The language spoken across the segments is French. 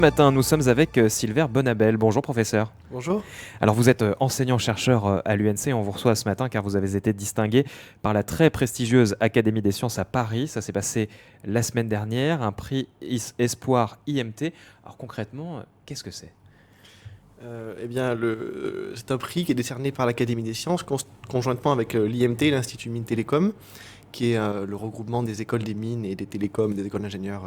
Ce matin, nous sommes avec Silver Bonabel. Bonjour professeur. Bonjour. Alors vous êtes enseignant-chercheur à l'UNC. On vous reçoit ce matin car vous avez été distingué par la très prestigieuse Académie des sciences à Paris. Ça s'est passé la semaine dernière, un prix Espoir IMT. Alors concrètement, qu'est-ce que c'est ? C'est un prix qui est décerné par l'Académie des sciences conjointement avec l'IMT, l'Institut Mines Télécom, qui est le regroupement des écoles des mines et des télécoms, des écoles d'ingénieurs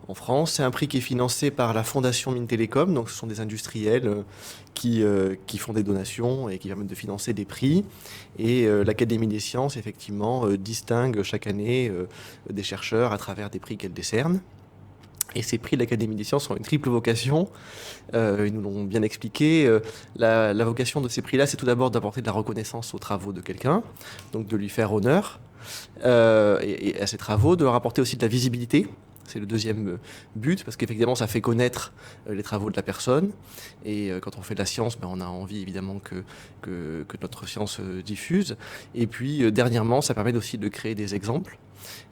en France. C'est un prix qui est financé par la Fondation Mines Télécom, donc ce sont des industriels qui font des donations et qui permettent de financer des prix. Et l'Académie des sciences, effectivement, distingue chaque année des chercheurs à travers des prix qu'elle décerne. Et ces prix de l'Académie des sciences ont une triple vocation. Ils nous l'ont bien expliqué. La vocation de ces prix-là, c'est tout d'abord d'apporter de la reconnaissance aux travaux de quelqu'un, donc de lui faire honneur et à ses travaux, de leur apporter aussi de la visibilité. C'est le deuxième but, parce qu'effectivement, ça fait connaître les travaux de la personne. Et quand on fait de la science, on a envie évidemment que notre science diffuse. Et puis, dernièrement, ça permet aussi de créer des exemples.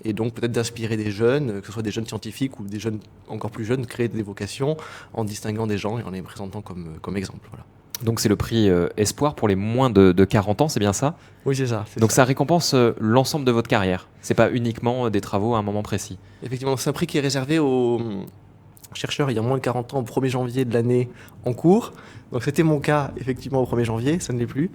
Et donc peut-être d'inspirer des jeunes, que ce soit des jeunes scientifiques ou des jeunes encore plus jeunes, créer des vocations en distinguant des gens et en les présentant comme exemple. Voilà. Donc c'est le prix Espoir pour les moins de 40 ans, c'est bien ça ? Oui, c'est ça. Donc ça récompense l'ensemble de votre carrière. C'est pas uniquement des travaux à un moment précis. Effectivement, c'est un prix qui est réservé aux chercheurs il y a moins de 40 ans, au 1er janvier de l'année en cours. Donc c'était mon cas, effectivement, au 1er janvier, ça ne l'est plus.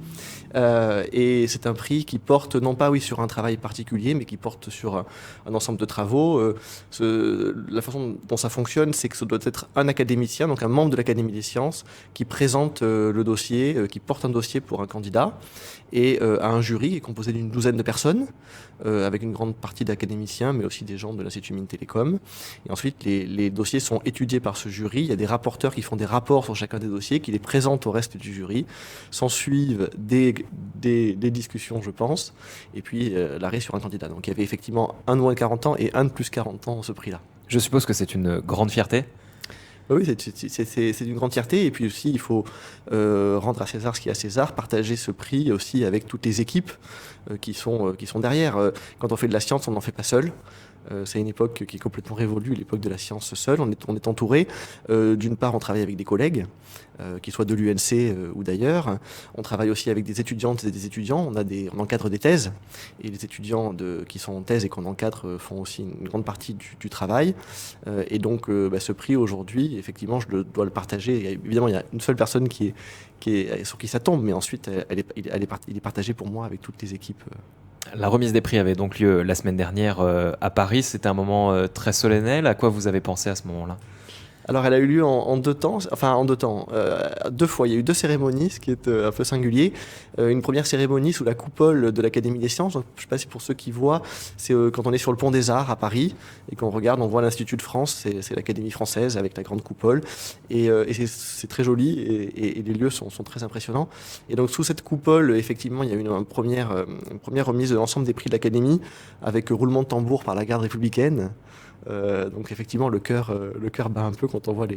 Et c'est un prix qui porte, non pas sur un travail particulier, mais qui porte sur un ensemble de travaux. La façon dont ça fonctionne, c'est que ça doit être un académicien, donc un membre de l'Académie des sciences, qui présente le dossier, qui porte un dossier pour un candidat, et à un jury qui est composé d'une douzaine de personnes, avec une grande partie d'académiciens, mais aussi des gens de l'Institut Mines Télécom. Et ensuite, les dossiers sont étudiés par ce jury. Il y a des rapporteurs qui font des rapports sur chacun des dossiers, qui les présentent au reste du jury. S'en suivent des discussions, je pense, et puis l'arrêt sur un candidat. Donc il y avait effectivement un de moins de 40 ans et un de plus 40 ans, ce prix-là. Je suppose que c'est une grande fierté. Oui, c'est une grande fierté. Et puis aussi, il faut rendre à César ce qui est à César, partager ce prix aussi avec toutes les équipes qui sont derrière. Quand on fait de la science, on n'en fait pas seul. C'est une époque qui est complètement révolue, l'époque de la science seule. On est entouré. D'une part, on travaille avec des collègues, qu'ils soient de l'UNC ou d'ailleurs. On travaille aussi avec des étudiantes et des étudiants. On encadre des thèses. Et les étudiants qui sont en thèse et qu'on encadre font aussi une grande partie du travail. Et donc, ce prix aujourd'hui, effectivement, dois le partager. Évidemment, il y a une seule personne sur qui ça tombe, mais ensuite, il est partagé pour moi avec toutes les équipes. La remise des prix avait donc lieu la semaine dernière à Paris. C'était un moment très solennel. À quoi vous avez pensé à ce moment-là ? Alors, elle a eu lieu en deux temps, deux fois. Il y a eu deux cérémonies, ce qui est un peu singulier. Une première cérémonie sous la coupole de l'Académie des sciences. Donc, je ne sais pas si pour ceux qui voient, c'est quand on est sur le pont des Arts à Paris et qu'on regarde, on voit l'Institut de France, c'est l'Académie française avec la grande coupole. Et c'est très joli et les lieux sont très impressionnants. Et donc, sous cette coupole, effectivement, il y a eu une première remise de l'ensemble des prix de l'Académie avec roulement de tambour par la garde républicaine. Donc effectivement le cœur bat un peu quand on voit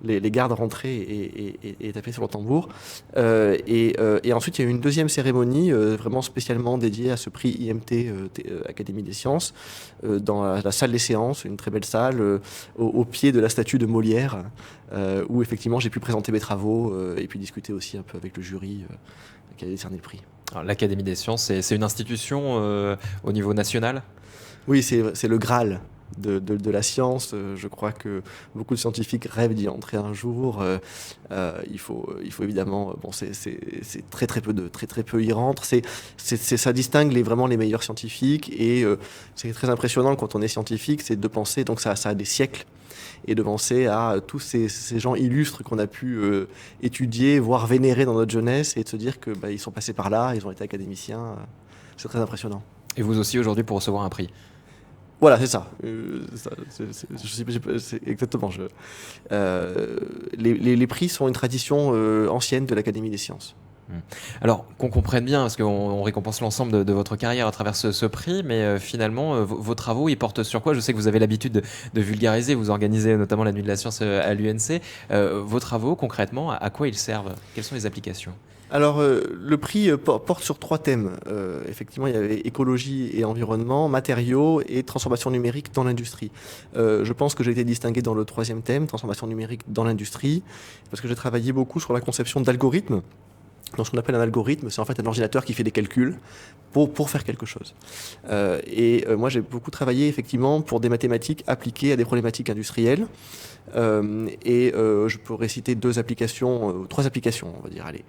les gardes rentrer et taper sur le tambour. Et ensuite il y a eu une deuxième cérémonie vraiment spécialement dédiée à ce prix IMT Académie des sciences dans la salle des séances, une très belle salle au pied de la statue de Molière où effectivement j'ai pu présenter mes travaux et puis discuter aussi un peu avec le jury qui a décerné le prix. Alors, l'Académie des sciences, c'est une institution au niveau national ? Oui, c'est le Graal de la science. Je crois que beaucoup de scientifiques rêvent d'y entrer un jour. Il faut évidemment, c'est très peu y rentrent. Ça distingue vraiment les meilleurs scientifiques et c'est très impressionnant quand on est scientifique, c'est de penser, donc ça a des siècles, et de penser à tous ces gens illustres qu'on a pu étudier, voire vénérer dans notre jeunesse, et de se dire que ils sont passés par là, ils ont été académiciens. C'est très impressionnant. Et vous aussi aujourd'hui pour recevoir un prix ? Voilà, c'est ça. C'est exactement. Les prix sont une tradition ancienne de l'Académie des sciences. Alors qu'on comprenne bien, parce qu'on récompense l'ensemble de votre carrière à travers ce prix, mais finalement, vos travaux, ils portent sur quoi ? Je sais que vous avez l'habitude de vulgariser, vous organisez notamment la Nuit de la Science à l'UNC. Vos travaux, concrètement, à quoi ils servent ? Quelles sont les applications ? Alors, le prix porte sur 3 thèmes. Effectivement, il y avait écologie et environnement, matériaux et transformation numérique dans l'industrie. Je pense que j'ai été distingué dans le 3e thème, transformation numérique dans l'industrie, parce que j'ai travaillé beaucoup sur la conception d'algorithmes. Donc, ce qu'on appelle un algorithme, c'est en fait un ordinateur qui fait des calculs pour faire quelque chose. Moi, j'ai beaucoup travaillé effectivement pour des mathématiques appliquées à des problématiques industrielles. Je pourrais citer 3 applications, on va dire. Allez.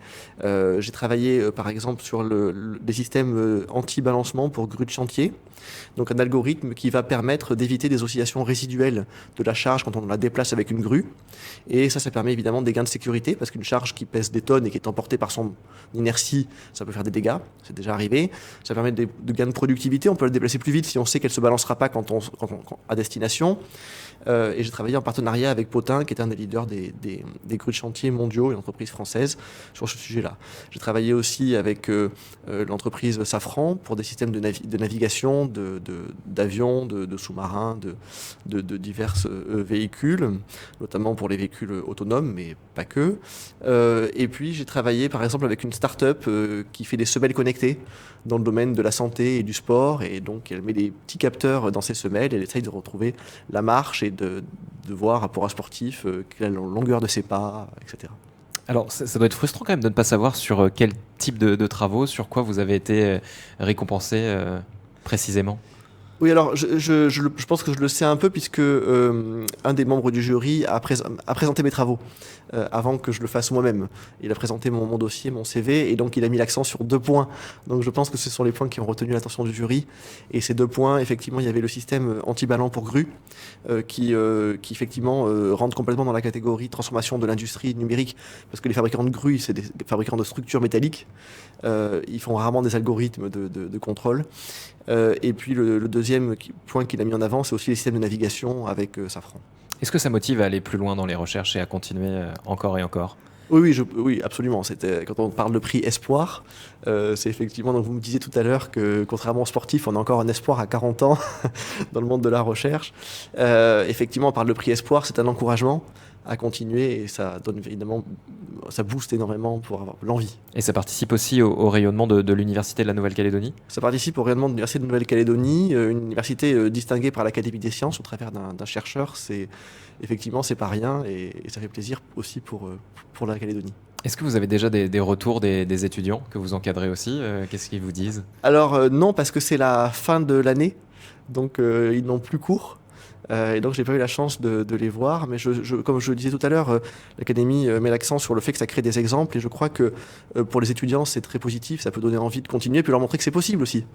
J'ai travaillé par exemple sur des systèmes anti-balancement pour grues de chantier. Donc un algorithme qui va permettre d'éviter des oscillations résiduelles de la charge quand on la déplace avec une grue. Et ça permet évidemment des gains de sécurité, parce qu'une charge qui pèse des tonnes et qui est emportée par son inertie, ça peut faire des dégâts, c'est déjà arrivé. Ça permet de gains de productivité, on peut la déplacer plus vite si on sait qu'elle ne se balancera pas à destination. Et j'ai travaillé en partenariat avec Potin, qui est un des leaders des grues de chantier mondiaux, une entreprise française, sur ce sujet-là. J'ai travaillé aussi avec l'entreprise Safran pour des systèmes de navigation, d'avions, de sous-marins, de divers véhicules, notamment pour les véhicules autonomes, mais pas que. Et puis j'ai travaillé par exemple avec une start-up qui fait des semelles connectées dans le domaine de la santé et du sport, et donc elle met des petits capteurs dans ses semelles, elle essaye de retrouver la marche et de voir rapport à sportif, quelle est la longueur de ses pas, etc. Alors, ça doit être frustrant quand même de ne pas savoir sur quel type de travaux, sur quoi vous avez été récompensé précisément. Oui, alors je pense que je le sais un peu, puisque un des membres du jury a présenté mes travaux avant que je le fasse moi-même. Il a présenté mon dossier, mon CV, et donc il a mis l'accent sur 2 points. Donc je pense que ce sont les points qui ont retenu l'attention du jury. Et ces 2 points, effectivement, il y avait le système anti-ballant pour grue, qui effectivement rentre complètement dans la catégorie transformation de l'industrie numérique, parce que les fabricants de grues, c'est des fabricants de structures métalliques. Ils font rarement des algorithmes de contrôle. Et puis le deuxième point qu'il a mis en avant, c'est aussi les systèmes de navigation avec Safran. Est-ce que ça motive à aller plus loin dans les recherches et à continuer encore et encore ? Oui, absolument. Quand on parle de prix espoir, c'est effectivement, donc vous me disiez tout à l'heure que contrairement aux sportifs, on a encore un espoir à 40 ans dans le monde de la recherche. Effectivement, on parle de prix espoir, c'est un encouragement à continuer, et ça donne évidemment, ça booste énormément pour avoir l'envie. Et ça participe aussi au rayonnement de l'Université de la Nouvelle-Calédonie ? Ça participe au rayonnement de l'Université de Nouvelle-Calédonie, une université distinguée par l'Académie des sciences au travers d'un chercheur. Effectivement, c'est pas rien, et ça fait plaisir aussi pour la Calédonie. Est-ce que vous avez déjà des retours des étudiants que vous encadrez aussi ? Qu'est-ce qu'ils vous disent ? Alors non, parce que c'est la fin de l'année, donc ils n'ont plus cours. Et donc, je n'ai pas eu la chance de les voir. Mais comme je le disais tout à l'heure, l'Académie met l'accent sur le fait que ça crée des exemples. Et je crois que pour les étudiants, c'est très positif. Ça peut donner envie de continuer, puis leur montrer que c'est possible aussi.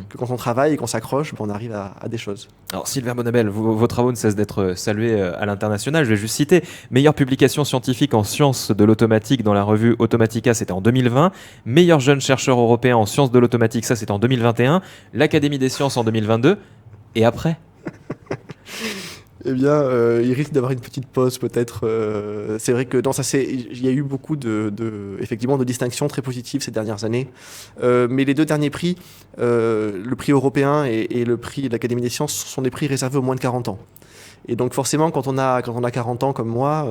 Que quand on travaille et qu'on s'accroche, on arrive à des choses. Alors Sylvain Bonnabel, vos travaux ne cessent d'être salués à l'international. Je vais juste citer: meilleure publication scientifique en sciences de l'automatique dans la revue Automatica, c'était en 2020. Meilleur jeune chercheur européen en sciences de l'automatique, ça c'était en 2021. L'Académie des sciences en 2022. Et après ? Eh bien, il risque d'avoir une petite pause peut-être. C'est vrai que il y a eu beaucoup effectivement de distinctions très positives ces dernières années. Mais les 2 derniers prix, le prix européen et le prix de l'Académie des sciences, sont des prix réservés aux moins de 40 ans. Et donc forcément, quand on a 40 ans comme moi,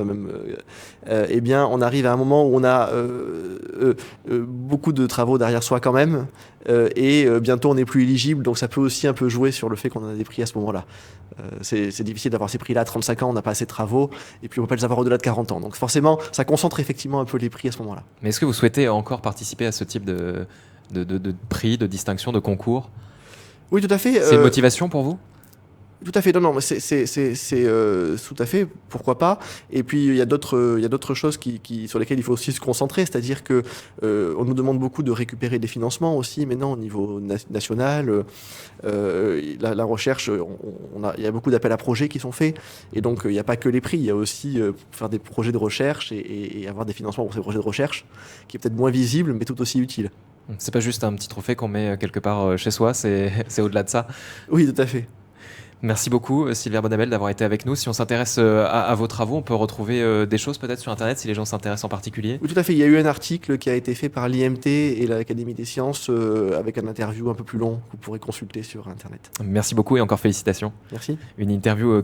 eh bien, on arrive à un moment où on a beaucoup de travaux derrière soi quand même, et bientôt on n'est plus éligible, donc ça peut aussi un peu jouer sur le fait qu'on a des prix à ce moment-là. C'est difficile d'avoir ces prix-là à 35 ans, on n'a pas assez de travaux, et puis on peut pas les avoir au-delà de 40 ans. Donc forcément, ça concentre effectivement un peu les prix à ce moment-là. Mais est-ce que vous souhaitez encore participer à ce type de prix, de distinction, de concours ? Oui, tout à fait. C'est une motivation pour vous ? Tout à fait, non, mais c'est tout à fait, pourquoi pas. Et puis il y a d'autres choses sur lesquelles il faut aussi se concentrer, c'est-à-dire que on nous demande beaucoup de récupérer des financements aussi maintenant au niveau national. La recherche, il y a beaucoup d'appels à projets qui sont faits, et donc il n'y a pas que les prix, il y a aussi faire des projets de recherche et avoir des financements pour ces projets de recherche, qui est peut-être moins visible, mais tout aussi utile. C'est pas juste un petit trophée qu'on met quelque part chez soi, c'est au-delà de ça. Oui, tout à fait. Merci beaucoup Sylvain Bonnabel d'avoir été avec nous. Si on s'intéresse à vos travaux, on peut retrouver des choses peut-être sur Internet si les gens s'intéressent en particulier. Oui, tout à fait. Il y a eu un article qui a été fait par l'IMT et l'Académie des sciences avec un interview un peu plus long que vous pourrez consulter sur Internet. Merci beaucoup et encore félicitations. Merci. Une interview